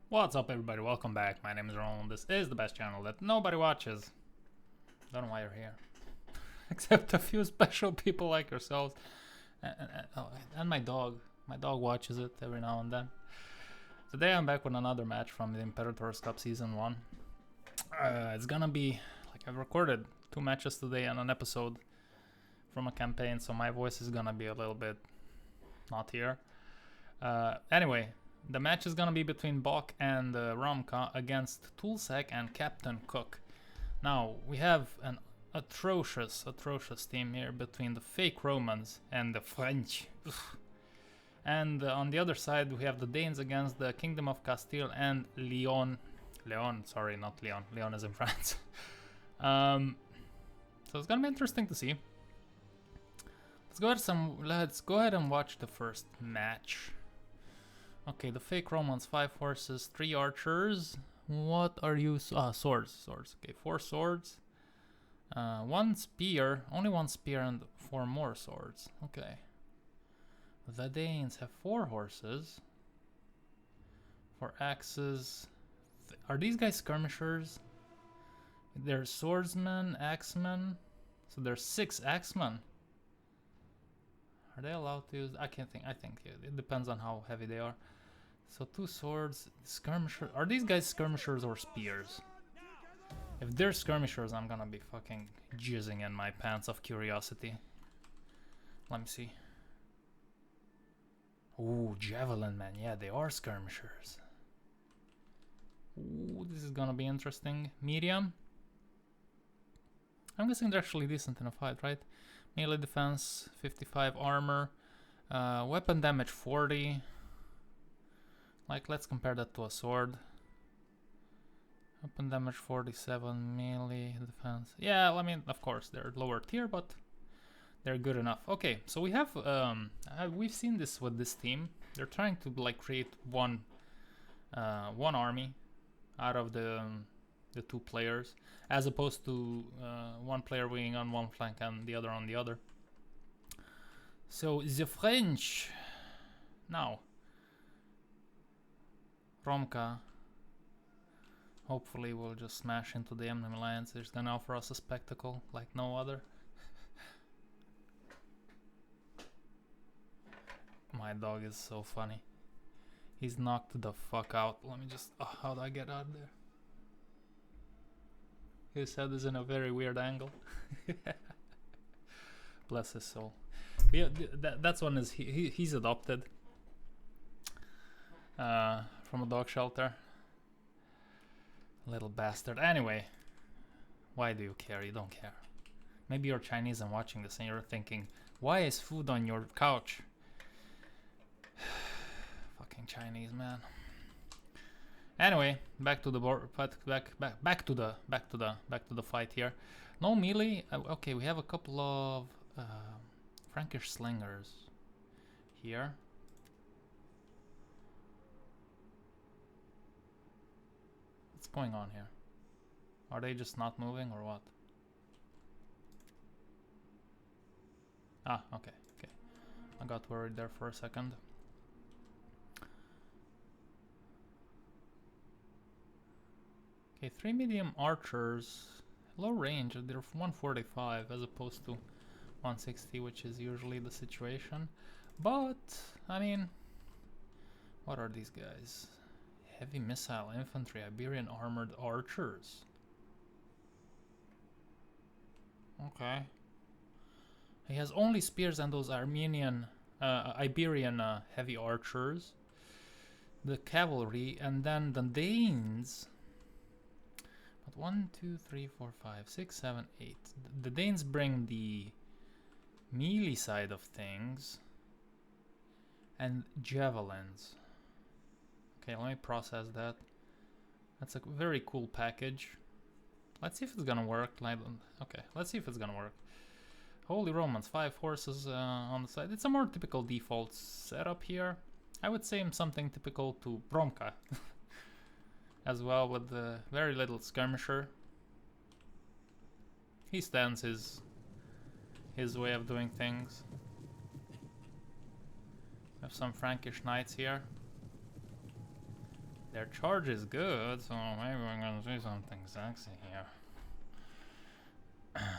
What's up, everybody? Welcome back. My name is Ron. This is the best channel that nobody watches. Don't know why you're here. Except a few special people like yourselves. And my dog. My dog watches it every now and then. Today I'm back with another match from the IMPERATORS Cup Season 1. It's gonna be, like, I've recorded 2 matches today and an episode from a campaign, so my voice is gonna be a little bit not here. Anyway, the match is gonna be between Bokbg and ROMA against Toolsack and Captain Cuck. Now, we have an atrocious team here between the fake Romans and the French. And on the other side, we have the Danes against the Kingdom of Castile and Leon. Sorry, not Leon. Leon is in France. So it's gonna be interesting to see. Let's go ahead and watch the first match. Okay, the fake Romans, 5 horses, 3 archers. What are you? Swords. Okay, 4 swords. 1 spear, only 1 spear and 4 more swords. Okay. The Danes have 4 horses. 4 axes. Are these guys skirmishers? They're swordsmen, axemen. So there's 6 axemen. Are they allowed to use? I think it depends on how heavy they are. So 2 swords, skirmishers. Are these guys skirmishers or spears? If they're skirmishers, I'm gonna be fucking jizzing in my pants of curiosity. Let me see. Ooh, javelin man. Yeah, they are skirmishers. Ooh, this is gonna be interesting. Medium. I'm guessing they're actually decent in a fight, right? Melee defense, 55 armor, weapon damage 40. Like, let's compare that to a sword. Weapon damage 47, melee defense. Yeah, I mean, of course, they're lower tier, but they're good enough. Okay, so we have, we've seen this with this team. They're trying to, like, create one army out of the 2 players, as opposed to 1 player winging on one flank and the other on the other. So the French now, ROMA hopefully will just smash into the enemy lines. It's gonna offer us a spectacle like no other. My dog is so funny. He's knocked the fuck out. Let me just, how do I get out there? His head is in a very weird angle. Bless his soul. Yeah, that's one is he's adopted from a dog shelter. Little bastard. Anyway, why do you care? You don't care. Maybe you're Chinese and watching this and you're thinking, why is food on your couch? Fucking Chinese, man. Anyway, back to the board. Back to the fight here. No melee. Okay, we have a couple of Frankish slingers here. What's going on here? Are they just not moving or what? Ah, okay. I got worried there for a second. Okay, 3 medium archers, low range, they're 145 as opposed to 160, which is usually the situation. But, I mean, what are these guys? Heavy missile infantry, Iberian armored archers. Okay. He has only spears and those Iberian heavy archers. The cavalry, and then the Danes. 1, 2, 3, 4, 5, 6, 7, 8. The Danes bring the melee side of things and javelins. Okay, let me process that. That's a very cool package. Let's see if it's gonna work. Okay, let's see if it's gonna work. Holy Romans, 5 horses on the side. It's a more typical default setup here. I would say something typical to ROMA. As well, with the very little skirmisher. He stands his way of doing things. We have some Frankish knights here. Their charge is good, so maybe we're gonna do something sexy here. Let's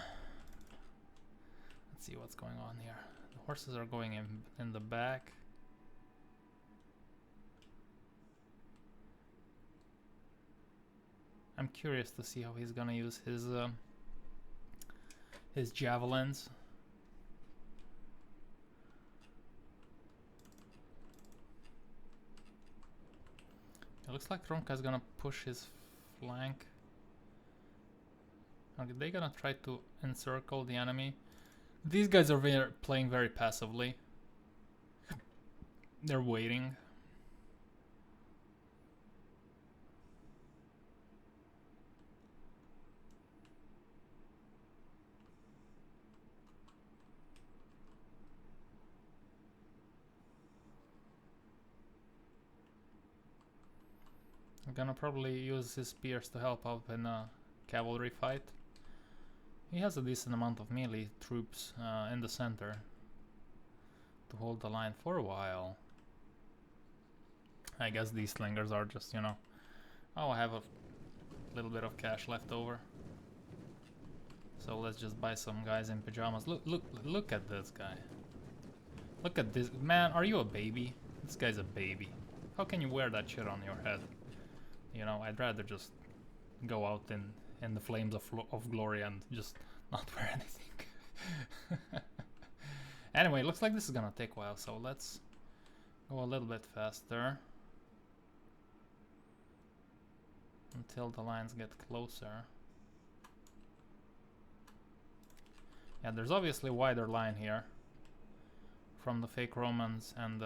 see what's going on here. The horses are going in the back. I'm curious to see how he's gonna use his javelins. It looks like Romka's gonna push his flank. Are they gonna try to encircle the enemy? These guys are playing very passively. They're waiting. I'm gonna probably use his spears to help out in a cavalry fight. He has a decent amount of melee troops in the center to hold the line for a while. I guess these slingers are just, you know, oh, I have a little bit of cash left over, so let's just buy some guys in pajamas. Look at this guy. Look at this man. Are you a baby? This guy's a baby. How can you wear that shit on your head? You know, I'd rather just go out in the flames of glory and just not wear anything. Anyway, looks like this is gonna take a while, so let's go a little bit faster until the lines get closer. Yeah, there's obviously a wider line here from the fake Romans and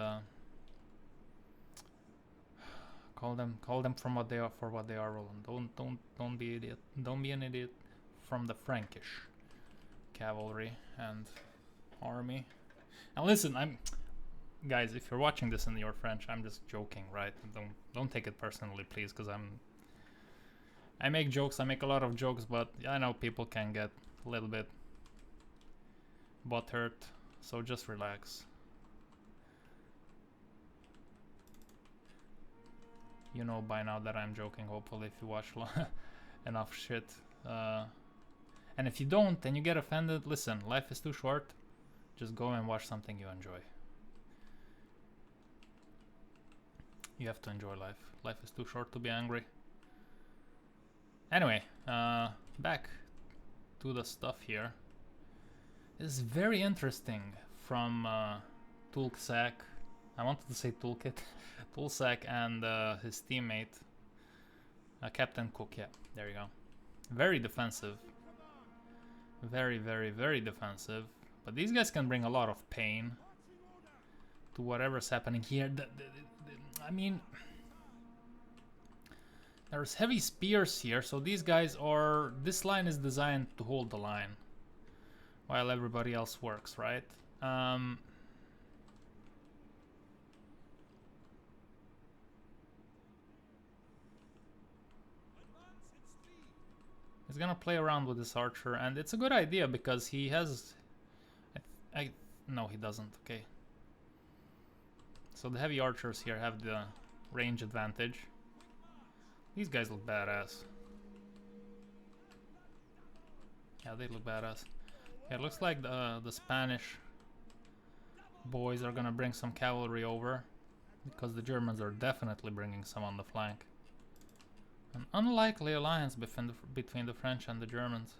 call them from what they are for what they are, Roland. Don't be idiot. Don't be an idiot. From the Frankish cavalry and army. And listen, guys, if you're watching this and you're French, I'm just joking, right? Don't take it personally, please, because I make jokes. I make a lot of jokes, but I know people can get a little bit butthurt, so just relax. You know by now that I'm joking, hopefully, if you watch enough shit. And if you don't and you get offended, listen, life is too short. Just go and watch something you enjoy. You have to enjoy life. Life is too short to be angry. Anyway, back to the stuff here. This is very interesting from Toolsack. I wanted to say toolkit. Toolsack and his teammate, Captain Cuck. Yeah, there you go. Very defensive. Very, very, very defensive. But these guys can bring a lot of pain to whatever's happening here. I mean, there's heavy spears here, so these guys are... This line is designed to hold the line while everybody else works, right? He's gonna play around with this archer, and it's a good idea because he has... No, he doesn't. Okay. So the heavy archers here have the range advantage. These guys look badass. Yeah, they look badass. Yeah, it looks like the Spanish boys are gonna bring some cavalry over, because the Germans are definitely bringing some on the flank. An unlikely alliance between the French and the Germans.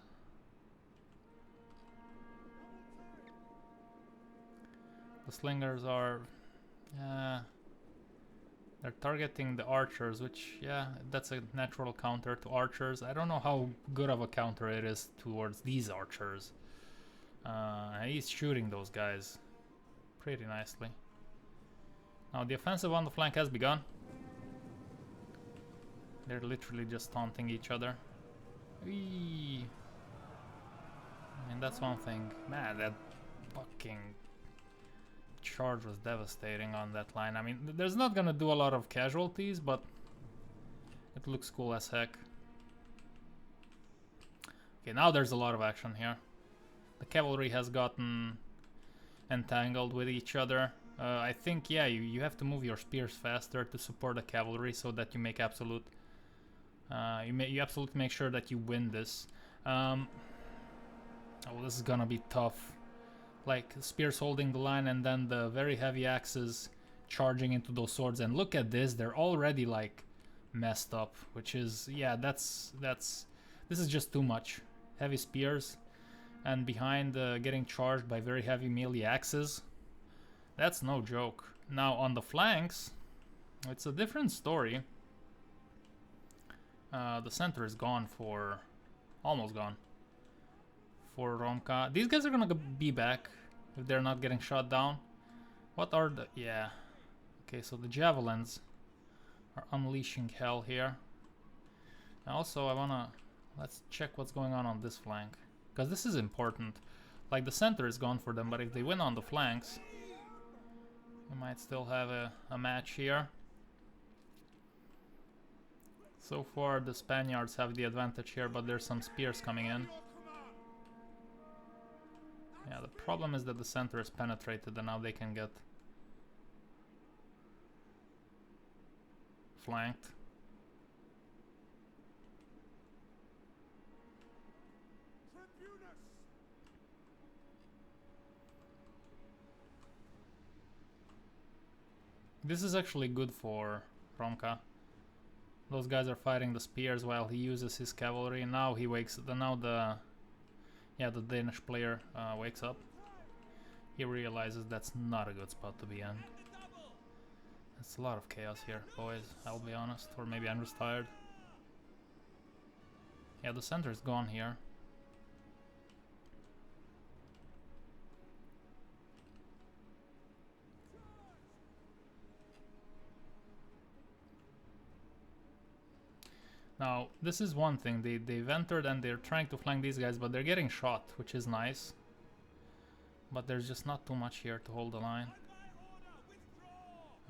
The slingers are... they're targeting the archers, which, yeah, that's a natural counter to archers. I don't know how good of a counter it is towards these archers. He's shooting those guys pretty nicely. Now the offensive on the flank has begun. They're literally just taunting each other. Whee! I mean, that's one thing. Man, that fucking charge was devastating on that line. I mean, there's not gonna do a lot of casualties, but it looks cool as heck. Okay, now there's a lot of action here. The cavalry has gotten entangled with each other. I think, yeah, you have to move your spears faster to support the cavalry so that you make absolute... you absolutely make sure that you win this. Oh, this is gonna be tough. Like, spears holding the line and then the very heavy axes charging into those swords. And look at this, they're already, like, messed up. Which is, yeah, this is just too much. Heavy spears and behind getting charged by very heavy melee axes. That's no joke. Now on the flanks, it's a different story. The center is gone for... almost gone. For Romka. These guys are gonna be back if they're not getting shot down. What are the... yeah. Okay, so the javelins are unleashing hell here. And also, I wanna... let's check what's going on this flank. Because this is important. Like, the center is gone for them, but if they win on the flanks... we might still have a match here. So far, the Spaniards have the advantage here, but there's some spears coming in. Yeah, the problem is that the center is penetrated and now they can get flanked. This is actually good for Romka. Those guys are fighting the spears while he uses his cavalry. Now he wakes. The Danish player wakes up. He realizes that's not a good spot to be in. It's a lot of chaos here, boys. I'll be honest, or maybe I'm just tired. Yeah, the center is gone here. Now, this is one thing, they've entered and they're trying to flank these guys, but they're getting shot, which is nice. But there's just not too much here to hold the line.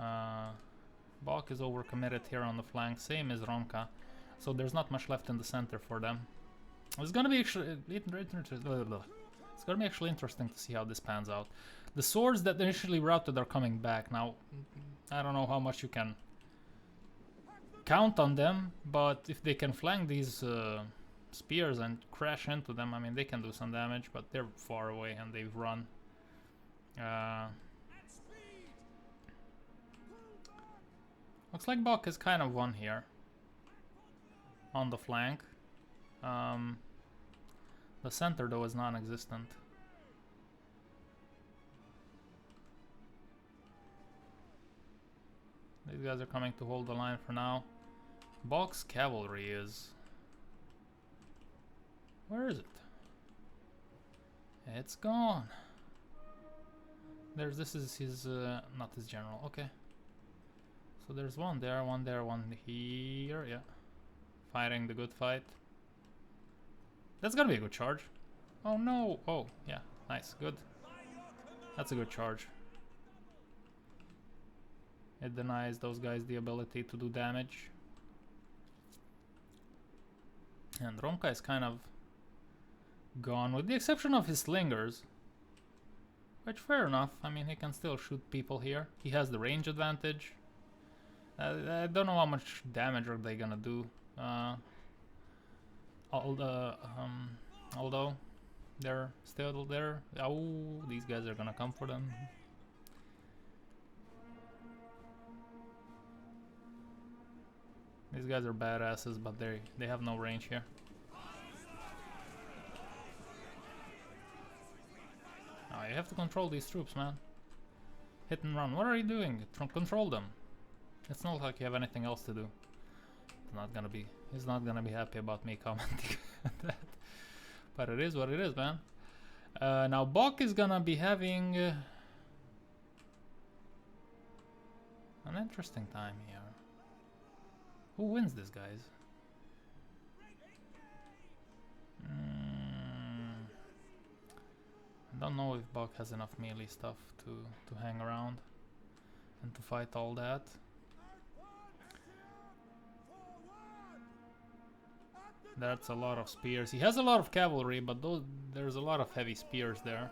Bokbg is overcommitted here on the flank, same as Romka. So there's not much left in the center for them. It's gonna be actually interesting to see how this pans out. The swords that initially routed are coming back. Now, I don't know how much you can count on them, but if they can flank these spears and crash into them, I mean, they can do some damage, but they're far away and they've run. Looks like Bokbg is kind of won here on the flank. The center, though, is non-existent. These guys are coming to hold the line for now. Bokbg's cavalry is... where is it? It's gone. This is his, not his general, okay. So there's one there, one there, one here, yeah. Fighting the good fight. That's gonna be a good charge. Oh no, oh, yeah, nice, good. That's a good charge. It denies those guys the ability to do damage. And Romka is kind of gone, with the exception of his slingers. Which, fair enough, I mean, he can still shoot people here. He has the range advantage. I don't know how much damage are they gonna do. Although they're still there. Oh, these guys are gonna come for them. These guys are badasses, but they have no range here. Oh, you have to control these troops, man. Hit and run. What are you doing? Control them. It's not like you have anything else to do. He's not gonna be happy about me commenting on that. But it is what it is, man. Now Bokbg is gonna be having an interesting time here. Who wins this, guys? I don't know if Bokbg has enough melee stuff to hang around and to fight all that. That's a lot of spears. He has a lot of cavalry, but there's a lot of heavy spears there.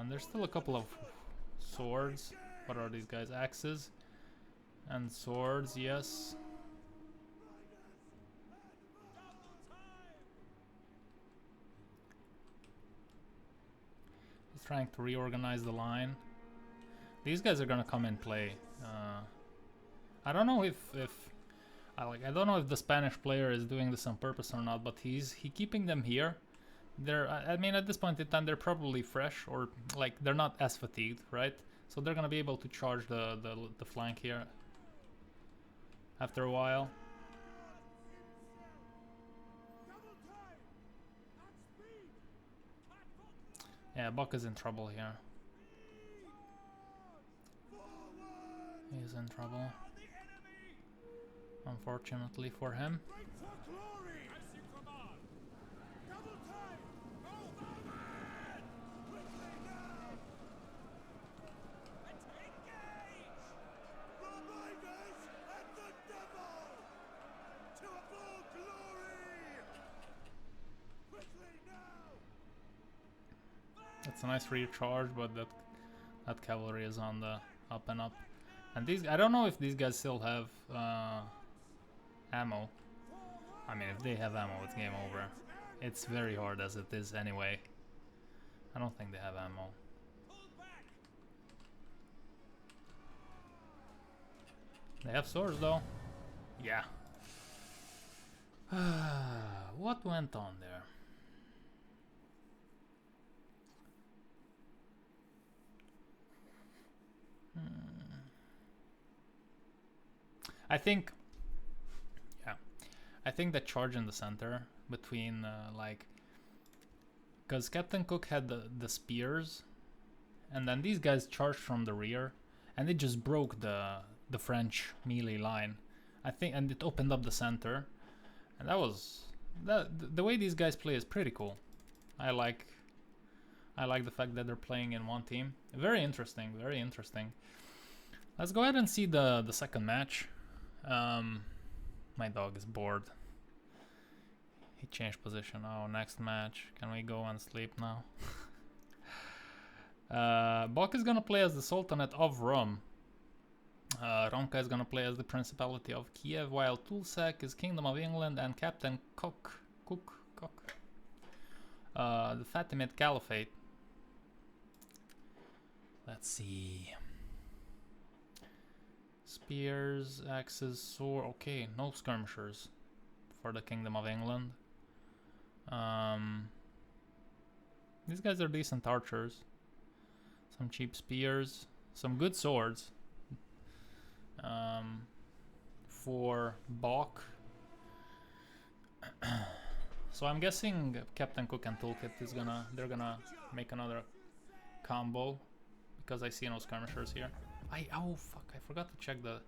There's still a couple of swords. What are these guys? Axes and swords, yes. He's trying to reorganize the line. These guys are gonna come and play. I don't know if I don't know if the Spanish player is doing this on purpose or not, but he keeping them here. They're, I mean, at this point in time, they're probably fresh, or like they're not as fatigued, right? So they're gonna be able to charge the flank here after a while. Yeah, Buck is in trouble here. He's in trouble, unfortunately for him. That's a nice recharge, but that cavalry is on the up and up. And these, I don't know if these guys still have ammo. I mean, if they have ammo, it's game over. It's very hard as it is anyway. I don't think they have ammo. They have swords though. Yeah. What went on there? I think, yeah, I think the charge in the center between like, because Captain Cook had the spears, and then these guys charged from the rear, and it just broke the French melee line. I think, and it opened up the center, and that was the way these guys play is pretty cool. I like the fact that they're playing in one team. Very interesting, very interesting. Let's go ahead and see the second match. My dog is bored. He changed position. Oh, next match. Can we go and sleep now? Bok is gonna play as the Sultanate of Rome. Romka is gonna play as the Principality of Kiev, while Toolsack is Kingdom of England and Captain Cuck. The Fatimid Caliphate. Let's see. Spears, axes, sword. Okay, no skirmishers for the Kingdom of England. These guys are decent archers. Some cheap spears, some good swords. For Bok. So I'm guessing Captain Cook and Toolkit is they're gonna make another combo, because I see no skirmishers here. Oh fuck, I forgot to check the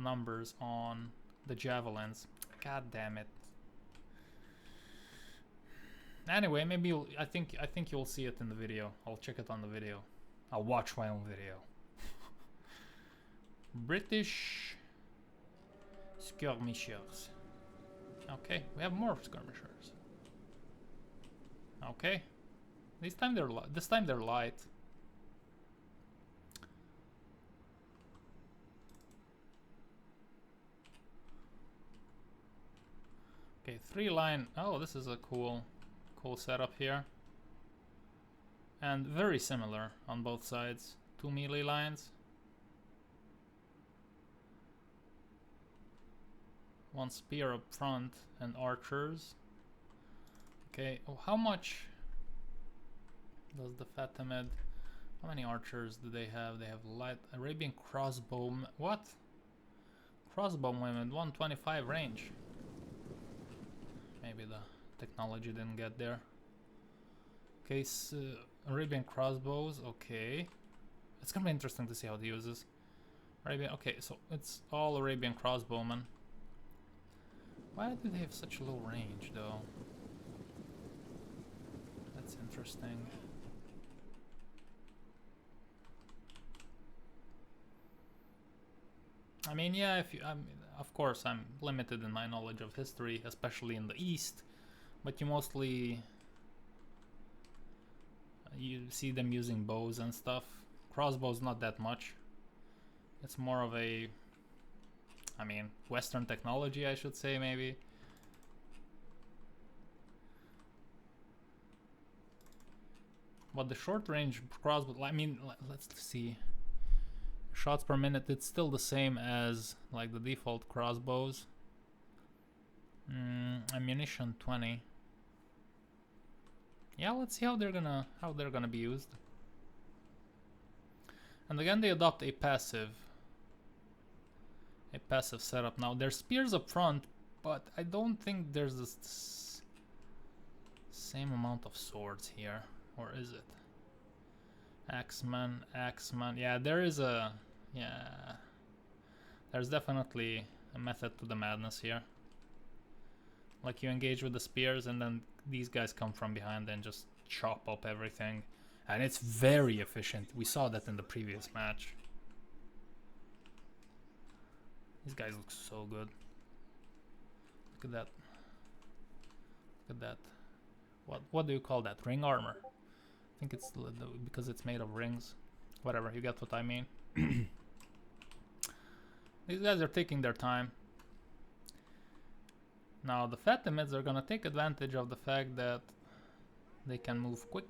numbers on the javelins. God damn it. Anyway, maybe I think you'll see it in the video. I'll check it on the video. I'll watch my own video. British skirmishers. Okay, we have more skirmishers. Okay, this time they're light. Okay, 3-line. Oh, this is a cool setup here, and very similar on both sides. 2 melee lines. 1 spear up front and archers. Okay, oh, how much does the Fatimid? How many archers do they have? They have light Arabian crossbow. What? Crossbow women, 125 range. Maybe the technology didn't get there. Okay, so Arabian crossbows. Okay, it's gonna be interesting to see how they use this. Arabian. Okay, so it's all Arabian crossbowmen. Why do they have such low range, though? That's interesting. I mean, yeah, of course, I'm limited in my knowledge of history, especially in the East, but you mostly you see them using bows and stuff. crossbow's not that much. It's more of a, I mean, Western technology, I should say, maybe. But the short range crossbow, I mean, let's see. Shots per minute, it's still the same as like the default crossbows. Ammunition 20. Yeah, let's see how they're gonna be used. And again, they adopt a passive setup. Now there's spears up front, but I don't think there's the same amount of swords here, or is it? Axeman. Yeah, there is a, yeah, there's definitely a method to the madness here. Like you engage with the spears and then these guys come from behind and just chop up everything. And it's very efficient. We saw that in the previous match. These guys look so good. Look at that. Look at that. What do you call that? Ring armor. I think it's because it's made of rings. Whatever, you get what I mean. These guys are taking their time. Now the Fatimids are gonna take advantage of the fact that they can move quick.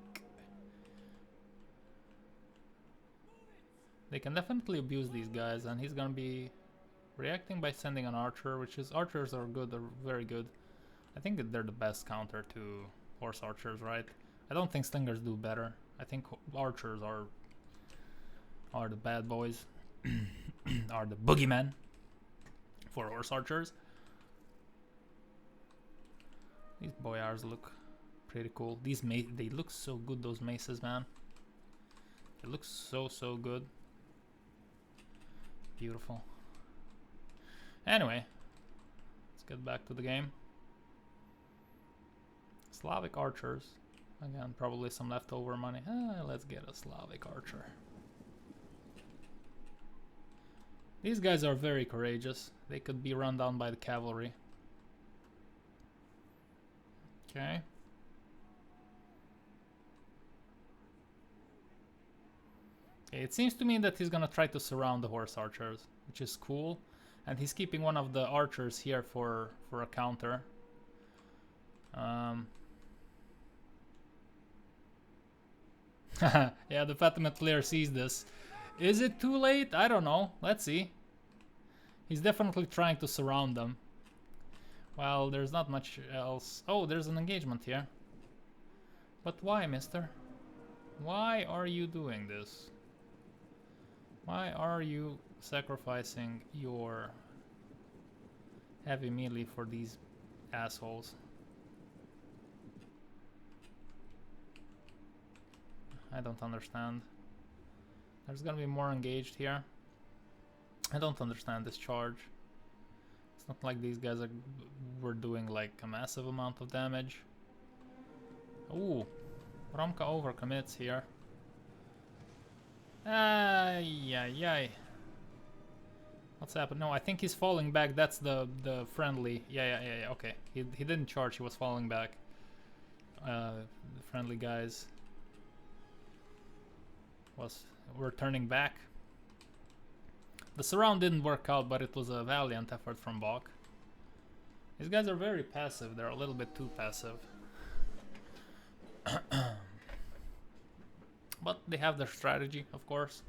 They can definitely abuse these guys, and he's gonna be reacting by sending an archer, which is, archers are good, they're very good. I think that they're the best counter to horse archers, right? I don't think slingers do better. I think archers are the bad boys, are the boogeymen for horse archers. These boyars look pretty cool. These they look so good, those maces, man. They look so good. Beautiful. Anyway, let's get back to the game. Slavic archers. Again, probably some leftover money. Let's get a Slavic archer. These guys are very courageous. They could be run down by the cavalry. Okay. It seems to me that he's gonna try to surround the horse archers, which is cool. And he's keeping one of the archers here for a counter. Yeah, the Fatimid player sees this. Is it too late? I don't know. Let's see. He's definitely trying to surround them. Well, there's not much else. Oh, there's an engagement here. But why, mister? Why are you doing this? Why are you sacrificing your heavy melee for these assholes? I don't understand. There's gonna be more engaged here. I don't understand this charge. It's not like these guys were doing like a massive amount of damage. Ooh, Romka overcommits here. Ay. What's happened? No, I think he's falling back. That's the friendly. Yeah. Okay, he didn't charge. He was falling back. The friendly guys were turning back. The surround didn't work out, but it was a valiant effort from Bok. These guys are very passive. They're a little bit too passive. But they have their strategy, of course.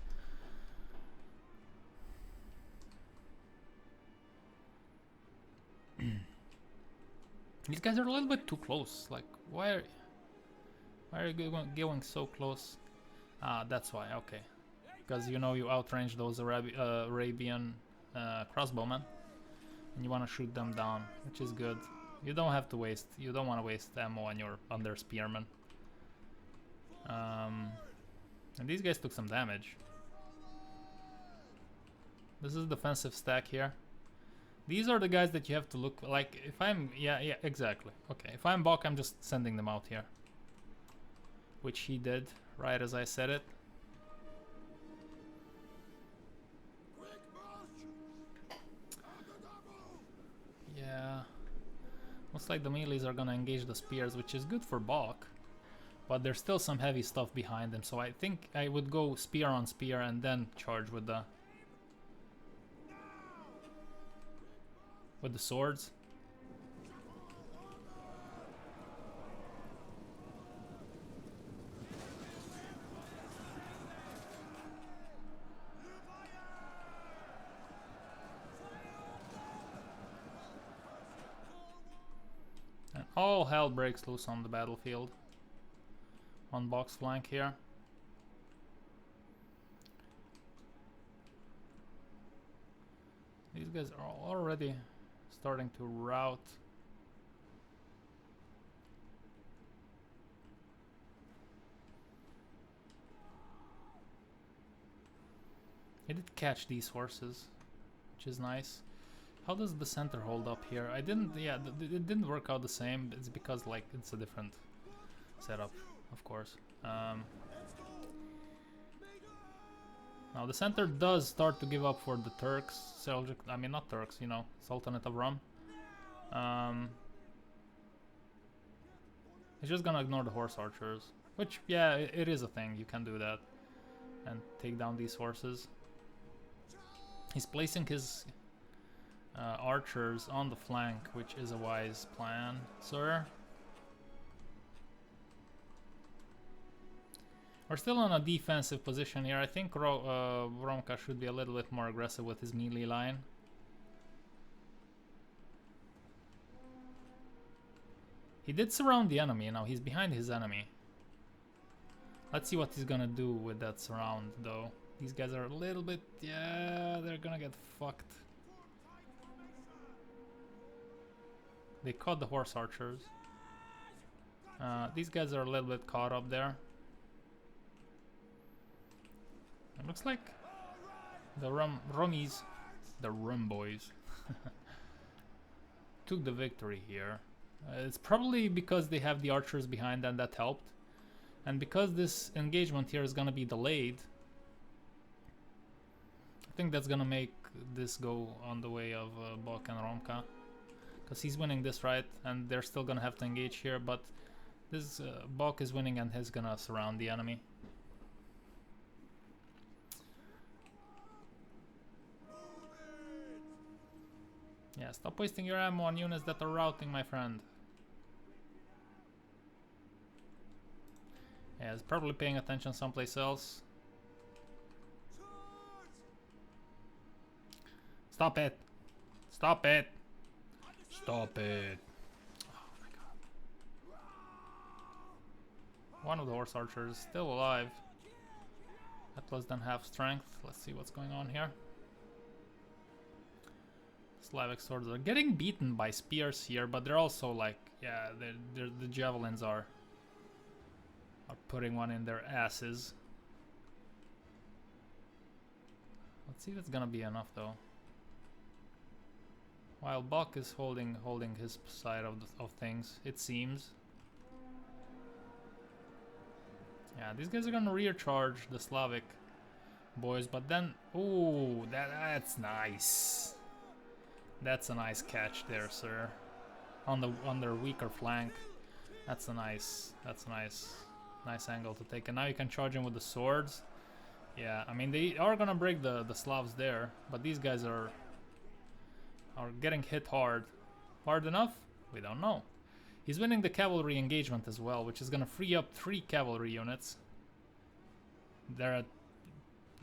These guys are a little bit too close. Like, why are you going so close? Ah, that's why. Okay, because you know you outrange those Arabian crossbowmen, and you want to shoot them down, which is good. You don't have to waste. You don't want to waste ammo on your under spearmen. And these guys took some damage. This is defensive stack here. These are the guys that you have to look like. If I'm yeah, exactly. Okay, if I'm Bok, I'm just sending them out here, which he did right as I said it. Yeah, looks like the melees are gonna engage the spears, which is good for Bok. But there's still some heavy stuff behind him, so I think I would go spear on spear and then charge with the swords. And all hell breaks loose on the battlefield. On box flank here. These guys are already starting to rout. He did catch these horses, which is nice. How does the center hold up here? I didn't, yeah, it didn't work out the same. It's because like it's a different setup, of course. Now the center does start to give up for the Turks, Seljuk, I mean not Turks, you know, Sultanate of Rum. He's just gonna ignore the horse archers, which, yeah, it is a thing, you can do that. And take down these horses. He's placing his archers on the flank, which is a wise plan, sir. We're still on a defensive position here. I think Romka should be a little bit more aggressive with his melee line. He did surround the enemy, now he's behind his enemy. Let's see what he's gonna do with that surround though. These guys are a little bit, yeah, they're gonna get fucked. They caught the horse archers. These guys are a little bit caught up there. It looks like the Rummies, the Rum boys, took the victory here. It's probably because they have the archers behind and that helped. And because this engagement here is gonna be delayed, I think that's gonna make this go on the way of Bok and Romka. Because he's winning this, right? And they're still gonna have to engage here, but this Bok is winning and he's gonna surround the enemy. Yeah, stop wasting your ammo on units that are routing, my friend. Yeah, he's probably paying attention someplace else. Stop it! Stop it! Stop it! Oh my god. One of the horse archers is still alive. At less than half strength. Let's see what's going on here. Slavic swords are getting beaten by spears here, but they're also like, yeah, the javelins are putting one in their asses. Let's see if it's gonna be enough though. While Bok is holding his side of things, it seems. Yeah, these guys are gonna rear charge the Slavic boys, but then, ooh, that's nice. That's a nice catch there, sir. On their weaker flank. That's a nice angle to take. And now you can charge him with the swords. Yeah, I mean they are gonna break the Slavs there, but these guys are getting hit hard. Hard enough? We don't know. He's winning the cavalry engagement as well, which is gonna free up 3 cavalry units. They're at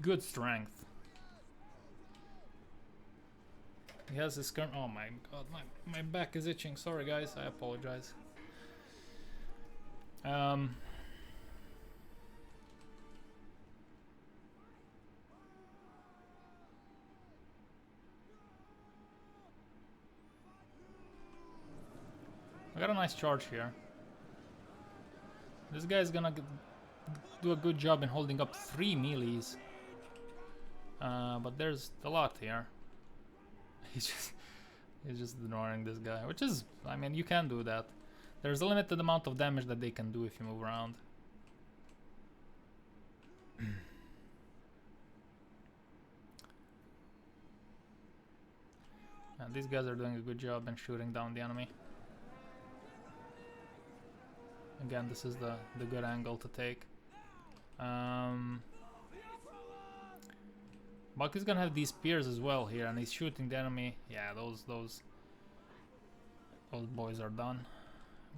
good strength. He has his current. Oh my god, my back is itching. Sorry guys, I apologize. I got a nice charge here. This guy's gonna do a good job in holding up 3 melees. But there's a lot here. He's just ignoring this guy, which is, I mean, you can do that. There's a limited amount of damage that they can do if you move around. And these guys are doing a good job in shooting down the enemy. Again, this is the good angle to take. Buck is gonna have these spears as well here, and he's shooting the enemy. Yeah, those boys are done.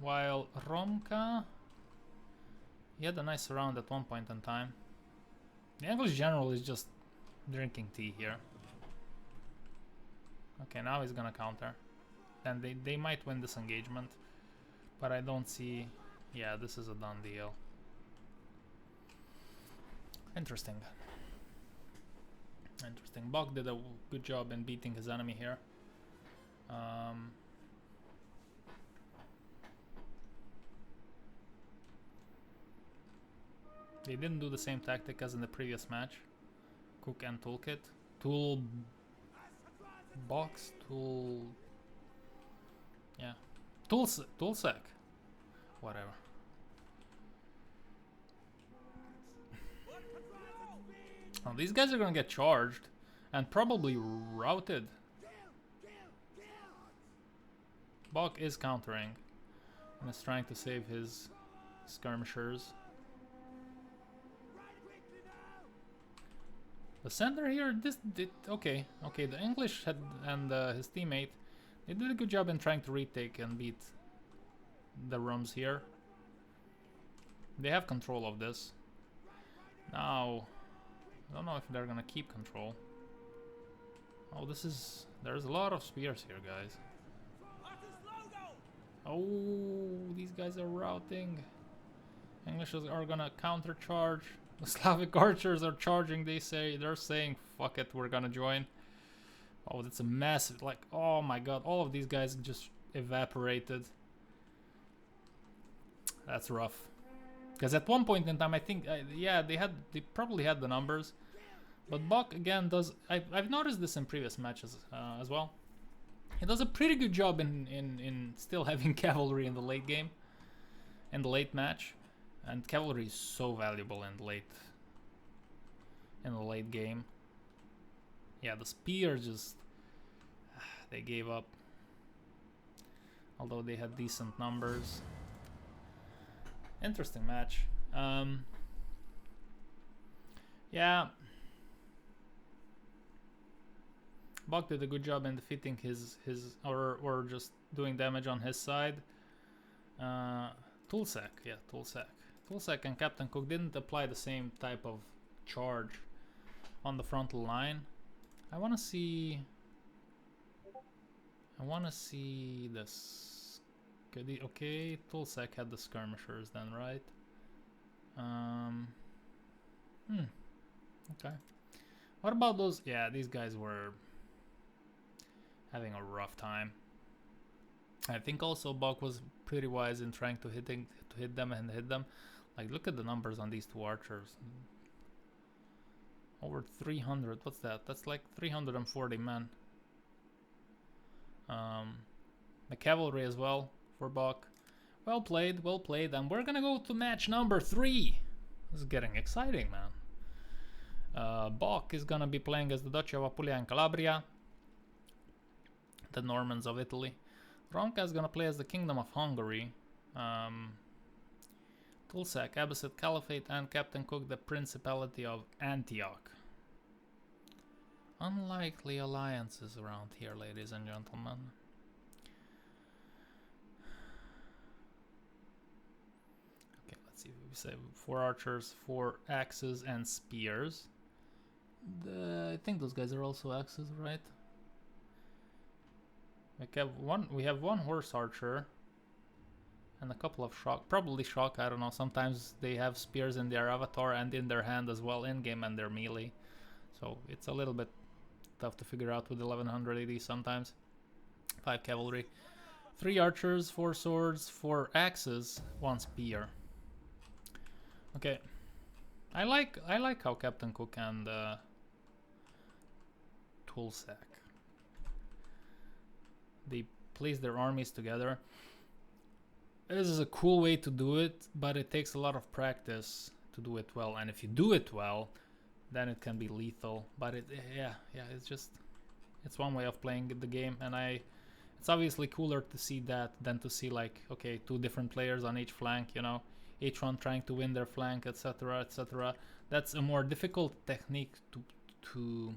While Romka, he had a nice round at one point in time. The English general is just drinking tea here. Okay, now he's gonna counter. Then they might win this engagement, but I don't see. Yeah, this is a done deal. Interesting. Interesting. Bok did a good job in beating his enemy here. They didn't do the same tactic as in the previous match. Cuck and Toolkit. Yeah. Toolsack. Whatever. Oh, these guys are gonna get charged and probably routed. Bok is countering and is trying to save his skirmishers. The center here, okay. The English had, and his teammate, they did a good job in trying to retake and beat the rooms here. They have control of this. Now, I don't know if they're gonna keep control. Oh, there's a lot of spears here, guys. Oh, these guys are routing. English are gonna counter charge. The Slavic archers are charging, they're saying, fuck it, we're gonna join. Oh, that's a massive, like, oh my god, all of these guys just evaporated. That's rough. Because at one point in time, I think, yeah, they probably had the numbers. But Bok, again, I've noticed this in previous matches as well. He does a pretty good job in still having cavalry in the late game, in the late match. And cavalry is so valuable in the late game. Yeah, the spear just they gave up. Although they had decent numbers. Interesting match. Yeah. Bok did a good job in defeating his or just doing damage on his side. Toolsack, yeah, Toolsack. Toolsack and Captain Cuck didn't apply the same type of charge on the frontal line. I wanna see this. Okay, Toolsack had the skirmishers then, right? Okay. What about those? Yeah, these guys were having a rough time. I think also Bok was pretty wise in trying to hit them and hit them. Like, look at the numbers on these two archers. Over 300. What's that? That's like 340 men. The cavalry as well for Bok. Well played, and we're gonna go to match number 3. This is getting exciting, man. Bok is gonna be playing as the Duchy of Apulia and Calabria, the Normans of Italy. Romka is gonna play as the Kingdom of Hungary. Toolsack, Abbasid Caliphate, and Captain Cuck, the Principality of Antioch. Unlikely alliances around here, ladies and gentlemen. Okay, let's see. We say 4 archers, 4 axes, and spears. I think those guys are also axes, right? We have one horse archer and a couple of shock, probably shock, I don't know. Sometimes they have spears in their avatar and in their hand as well in game, and they're melee, so it's a little bit tough to figure out with 1180 sometimes. 5 cavalry, 3 archers, 4 swords, 4 axes, 1 spear. Okay, I like how Captain Cuck and Toolsack, they place their armies together. This is a cool way to do it, but it takes a lot of practice to do it well. And if you do it well, then it can be lethal. But yeah, it's one way of playing the game, and It's obviously cooler to see that than to see like, okay, two different players on each flank, you know, each one trying to win their flank, etc, etc. That's a more difficult technique to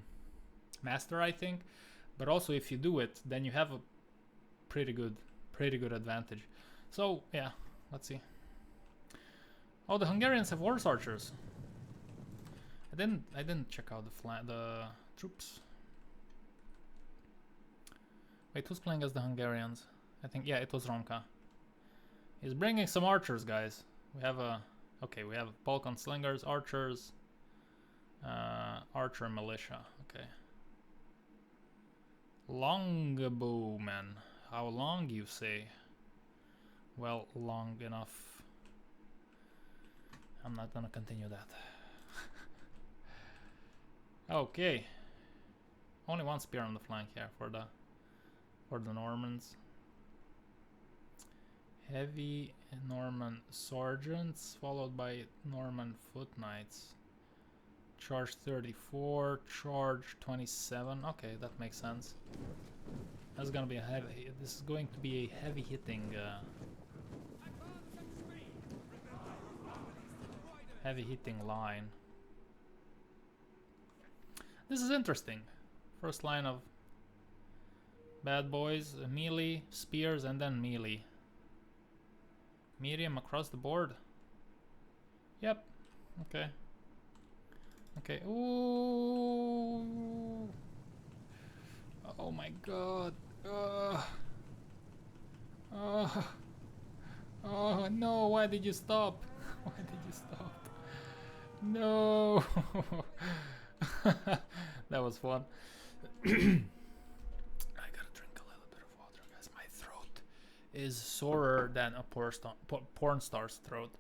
master, I think. But also if you do it, then you have a pretty good advantage. So yeah, let's see. Oh, the Hungarians have horse archers. I didn't check out the troops. Wait, who's playing as the Hungarians? I think, yeah, it was Romka. He's bringing some archers, guys. We have a, okay, we have Balkan slingers, archers, archer militia. Okay. Longbowmen. How long, you say? Well, long enough. I'm not gonna continue that. Okay. Only one spear on the flank here for the Normans. Heavy Norman sergeants followed by Norman foot knights. Charge 34, charge 27. Okay, that makes sense. That's gonna be a heavy. This is going to be a heavy hitting. Heavy hitting line. This is interesting. First line of bad boys, melee, spears, and then melee. Medium across the board. Yep. Okay. Okay. Ooh. Oh my god. Oh no, why did you stop? Why did you stop? No. That was fun. I gotta drink a little bit of water, guys. My throat is sorer than a porn star's throat.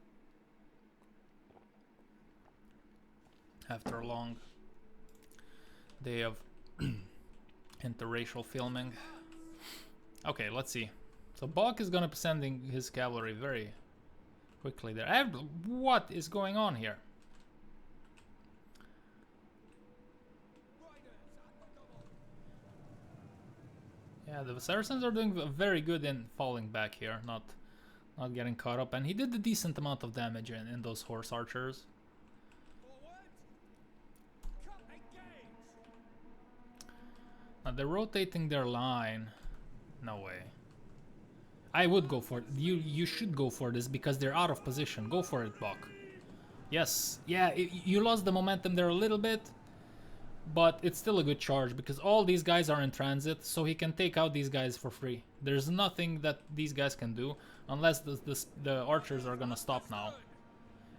After a long day of interracial filming. Okay, let's see. So Bokbg is gonna be sending his cavalry very quickly there. What is going on here? Yeah, the Saracens are doing very good in falling back here, not getting caught up, and he did a decent amount of damage in those horse archers. Now they're rotating their line. No way. I would go for it. You should go for this because they're out of position. Go for it, Bokbg. Yes. Yeah, you lost the momentum there a little bit, but it's still a good charge because all these guys are in transit, so he can take out these guys for free. There's nothing that these guys can do unless the archers are gonna stop now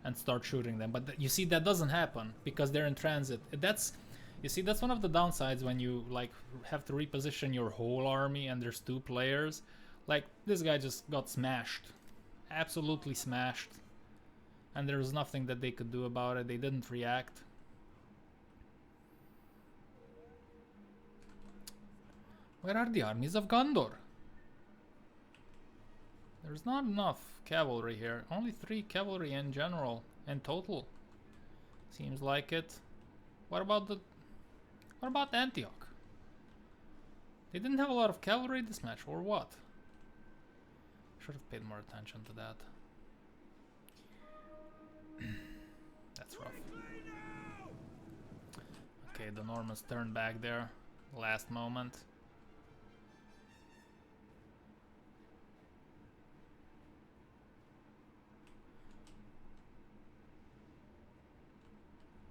and start shooting them. But you see, that doesn't happen because they're in transit. You see, that's one of the downsides when you like have to reposition your whole army and there's two players. Like, this guy just got smashed. Absolutely smashed. And there was nothing that they could do about it. They didn't react. Where are the armies of Gondor? There's not enough cavalry here. Only 3 cavalry in general, in total. Seems like it. What about Antioch? They didn't have a lot of cavalry this match, or what? Should have paid more attention to that. That's rough. Okay, the Normans turned back there. Last moment.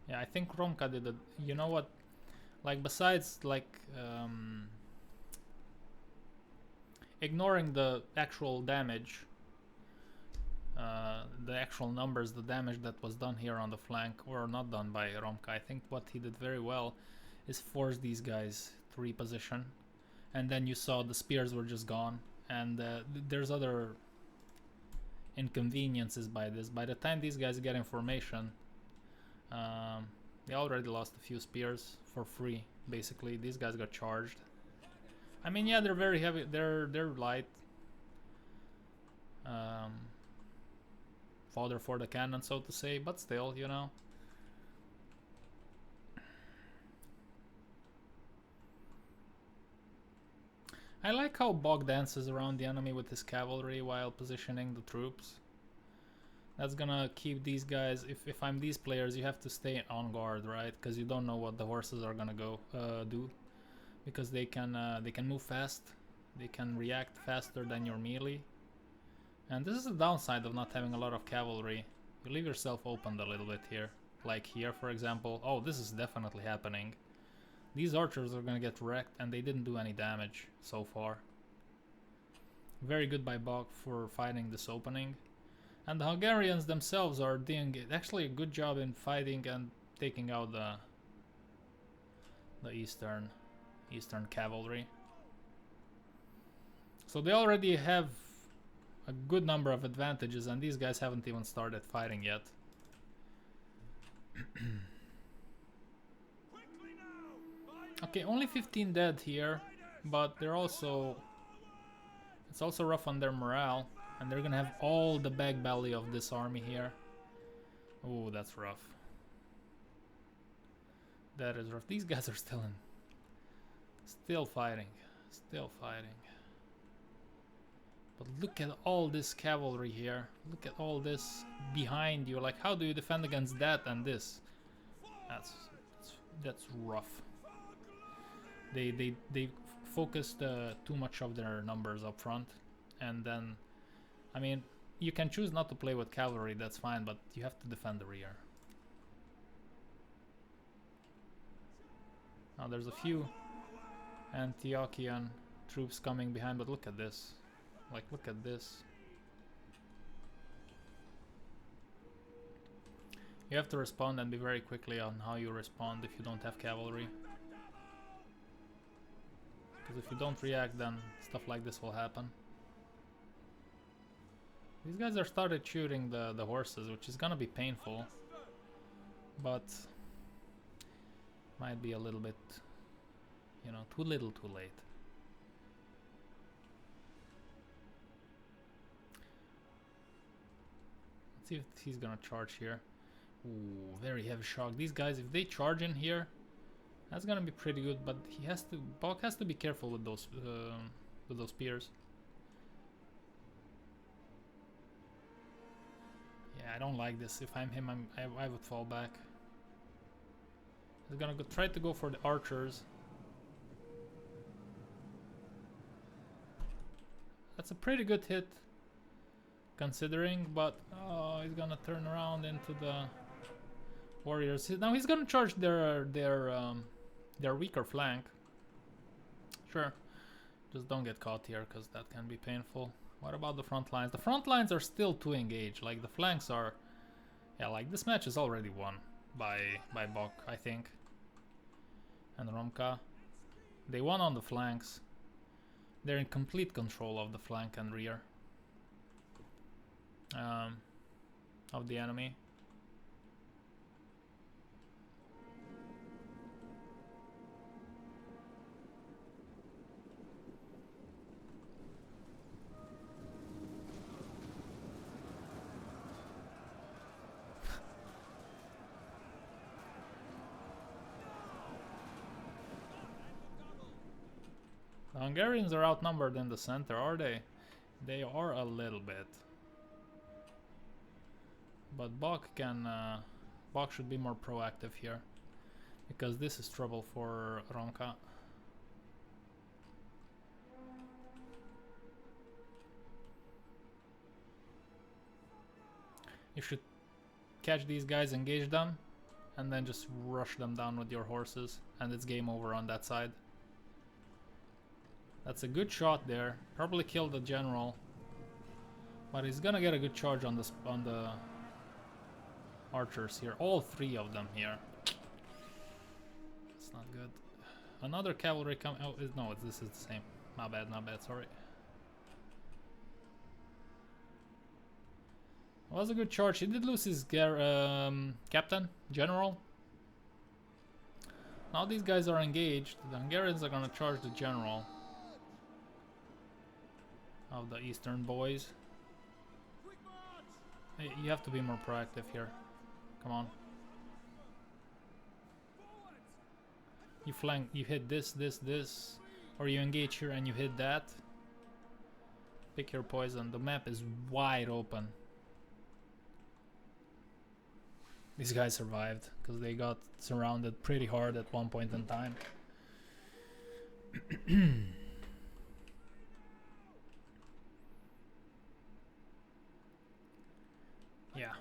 Yeah, I think Romka did it. You know what? Like, besides, like, ignoring the actual damage, the actual numbers, the damage that was done here on the flank, or not done by Romka, I think what he did very well is force these guys to reposition. And then you saw the spears were just gone. And there's other inconveniences by this. By the time these guys get information, they already lost a few spears for free. Basically, these guys got charged. I mean, yeah, they're very heavy. They're light. Fodder for the cannon, so to say. But still, you know. I like how Bokbg dances around the enemy with his cavalry while positioning the troops. That's gonna keep these guys, if I'm these players, you have to stay on guard, right? Because you don't know what the horses are gonna go do. Because they can move fast, they can react faster than your melee. And this is the downside of not having a lot of cavalry. You leave yourself opened a little bit here. Like here, for example. Oh, this is definitely happening. These archers are gonna get wrecked, and they didn't do any damage so far. Very good by Bokbg for fighting this opening. And the Hungarians themselves are doing actually a good job in fighting and taking out the Eastern cavalry. So they already have a good number of advantages, and these guys haven't even started fighting yet. Okay, only 15 dead here, but they're also... It's also rough on their morale, and they're gonna have all the back belly of this army here. Oh, that's rough. That is rough. These guys are still fighting. Still fighting. But look at all this cavalry here. Look at all this behind you. Like, how do you defend against that and this? That's rough. They focused too much of their numbers up front, and then, I mean, you can choose not to play with cavalry. That's fine, but you have to defend the rear. Now there's a few Antiochian troops coming behind, but look at this. Like, look at this. You have to respond and be very quickly on how you respond if you don't have cavalry. Because if you don't react, then stuff like this will happen. These guys are started shooting the horses, which is gonna be painful. But might be a little bit, you know, too little too late. Let's see if he's gonna charge here. Ooh, very heavy shock. These guys, if they charge in here, that's gonna be pretty good. But Bokbg has to be careful with those spears. Yeah, I don't like this. If I'm him, I would fall back. He's gonna try to go for the archers. That's a pretty good hit, considering, but oh, he's gonna turn around into the warriors. Now he's gonna charge their weaker flank. Sure, just don't get caught here, because that can be painful. What about the front lines? The front lines are still too engaged. Like, the flanks are, yeah, like this match is already won by Bokbg, I think, and ROMA. They won on the flanks. They're in complete control of the flank and rear of the enemy. The Hungarians are outnumbered in the center, are they? They are a little bit. But Bokbg should be more proactive here, because this is trouble for ROMA. You should catch these guys, engage them, and then just rush them down with your horses, and it's game over on that side. That's a good shot there. Probably killed the general, but he's gonna get a good charge on the archers here. All three of them here. It's not good. Another cavalry coming. Oh no, this is the same. Not bad, sorry. It was a good charge. He did lose his captain, general. Now these guys are engaged. The Hungarians are gonna charge the general of the Eastern boys. Hey, you have to be more proactive here. Come on. You flank, you hit this. Or you engage here and you hit that. Pick your poison. The map is wide open. These guys survived because they got surrounded pretty hard at one point in time. Yeah,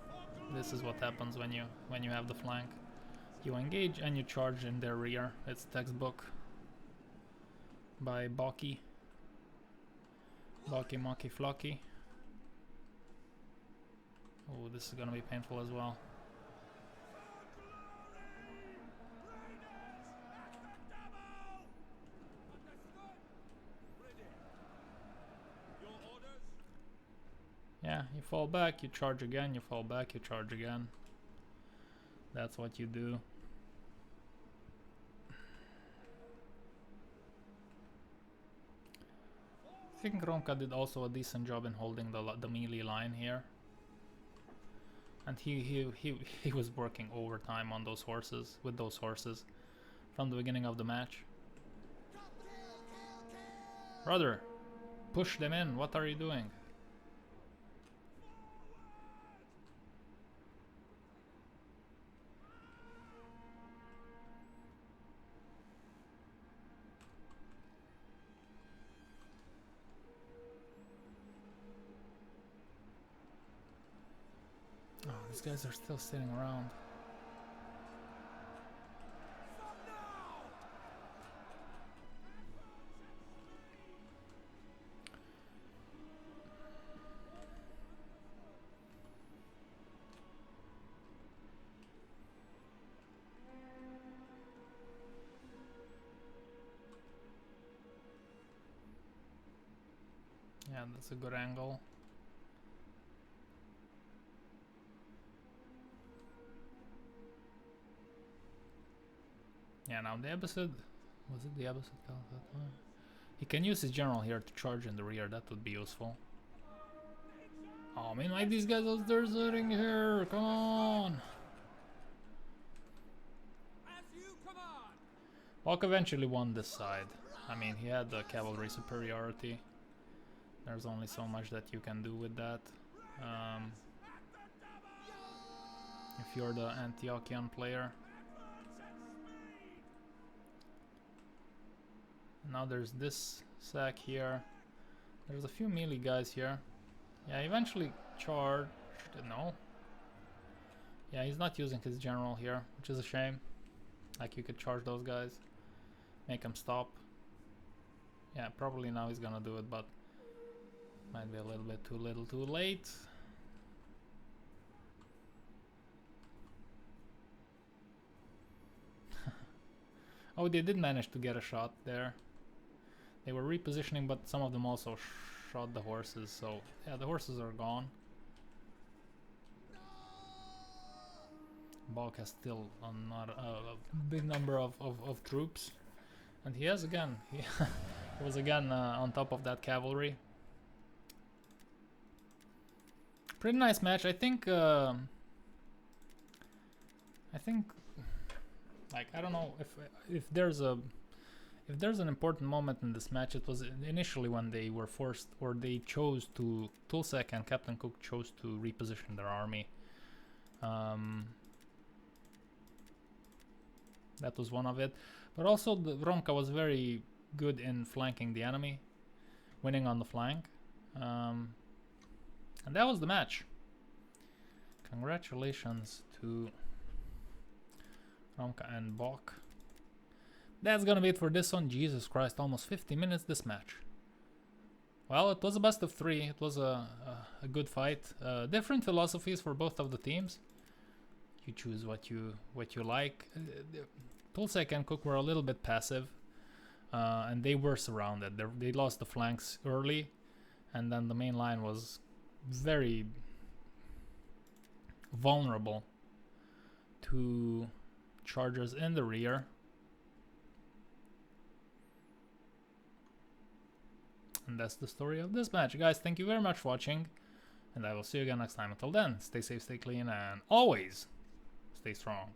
this is what happens when you have the flank. You engage and you charge in their rear. It's textbook by Bokbg. Blocky Mocky Flocky. Oh, this is gonna be painful as well. Yeah, you fall back, you charge again, you fall back, you charge again. That's what you do. I think ROMA did also a decent job in holding the melee line here. And he was working overtime on those horses, with those horses, from the beginning of the match. Brother, push them in, what are you doing? Oh, these guys are still sitting around. Yeah, that's a good angle. Yeah, now the episode, was it the episode? He can use his general here to charge in the rear, that would be useful. Oh, I mean, like these guys are sitting here, come on! Walk eventually won this side. I mean, he had the cavalry superiority. There's only so much that you can do with that. If you're the Antiochian player. Now there's this sack here. There's a few melee guys here. Yeah, eventually charged. No. Yeah, he's not using his general here, which is a shame. Like, you could charge those guys, make them stop. Yeah, probably now he's gonna do it, but might be a little bit too little too late. Oh, they did manage to get a shot there. They were repositioning, but some of them also shot the horses, so yeah, the horses are gone. Bokbg has still not a big number of troops, and he has again, he was again on top of that cavalry. Pretty nice match, I think. Like, I don't know if there's an important moment in this match. It was initially when they were forced, or they chose to, Toolsack and Captain Cuck chose to reposition their army. That was one of it, but also the ROMA was very good in flanking the enemy, winning on the flank, and that was the match. Congratulations to ROMA and Bokbg. That's gonna be it for this one. Jesus Christ, almost 50 minutes this match. Well, it was a best of 3. It was a good fight. Different philosophies for both of the teams. You choose what you like. Toolsack and Cuck were a little bit passive, and they were surrounded. They lost the flanks early, and then the main line was very vulnerable to chargers in the rear. And that's the story of this match. Guys, thank you very much for watching, and I will see you again next time. Until then, stay safe, stay clean, and always stay strong.